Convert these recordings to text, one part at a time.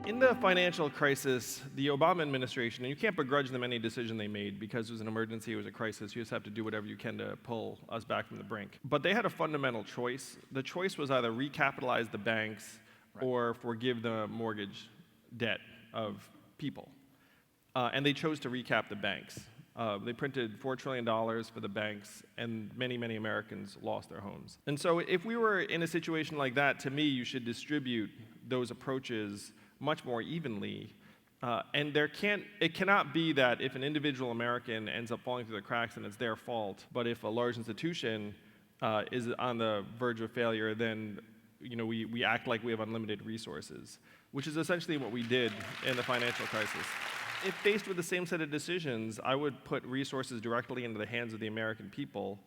In the financial crisis, the Obama administration, and you can't begrudge them any decision they made because it was an emergency, it was a crisis, you just have to do whatever you can to pull us back from the brink. But they had a fundamental choice. The choice was either recapitalize the banks or forgive the mortgage debt of people. And they chose to recap the banks. They printed $4 trillion for the banks, and many, many Americans lost their homes. And so if we were in a situation like that, to me, you should distribute those approaches much more evenly. And it cannot be that if an individual American ends up falling through the cracks, then it's their fault. But if a large institution is on the verge of failure, then we act like we have unlimited resources, which is essentially what we did in the financial crisis. If faced with the same set of decisions, I would put resources directly into the hands of the American people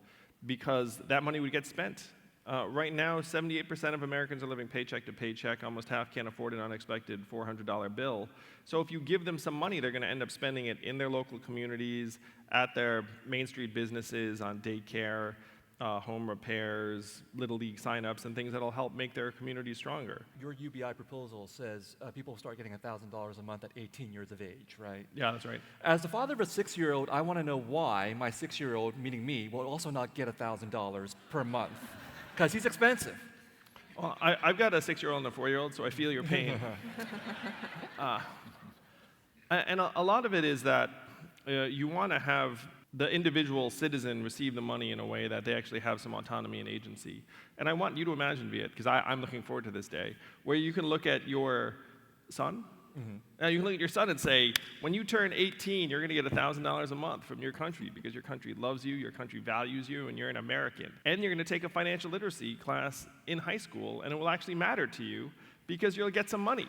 because that money would get spent. Right now, 78% of Americans are living paycheck to paycheck. Almost half can't afford an unexpected $400 bill. So if you give them some money, they're going to end up spending it in their local communities, at their Main Street businesses, on daycare, home repairs, Little League signups, and things that'll help make their community stronger. Your UBI proposal says people start getting $1,000 a month at 18 years of age, right? Yeah, that's right. As the father of a 6-year-old, I want to know why my 6-year-old, meaning me, will also not get $1,000 per month, because he's expensive. Well, I've got a 6-year-old and a 4-year-old, so I feel your pain. And a lot of it is that you want to have the individual citizen receive the money in a way that they actually have some autonomy and agency. And I want you to imagine, Viet, because I'm looking forward to this day, where you can look at your son, you can look at your son and say, when you turn 18, you're going to get $1,000 a month from your country because your country loves you, your country values you, and you're an American. And you're going to take a financial literacy class in high school, and it will actually matter to you because you'll get some money.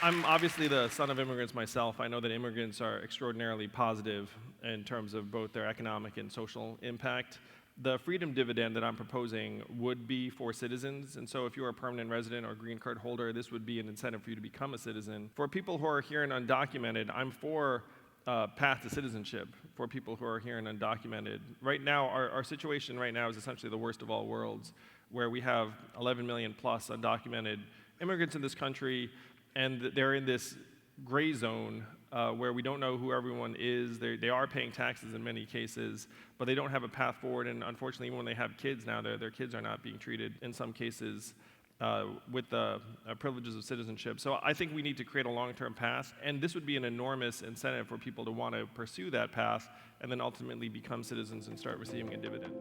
I'm obviously the son of immigrants myself. I know that immigrants are extraordinarily positive in terms of both their economic and social impact. The freedom dividend that I'm proposing would be for citizens, and so if you're a permanent resident or green card holder, this would be an incentive for you to become a citizen. For people who are here and undocumented, I'm for path to citizenship for people who are here and undocumented. Right now, our situation right now is essentially the worst of all worlds, where we have 11 million plus undocumented immigrants in this country, and they're in this gray zone where we don't know who everyone is. They are paying taxes in many cases, but they don't have a path forward, and unfortunately, even when they have kids now, their kids are not being treated, in some cases, with the privileges of citizenship. So I think we need to create a long-term path, and this would be an enormous incentive for people to want to pursue that path and then ultimately become citizens and start receiving a dividend.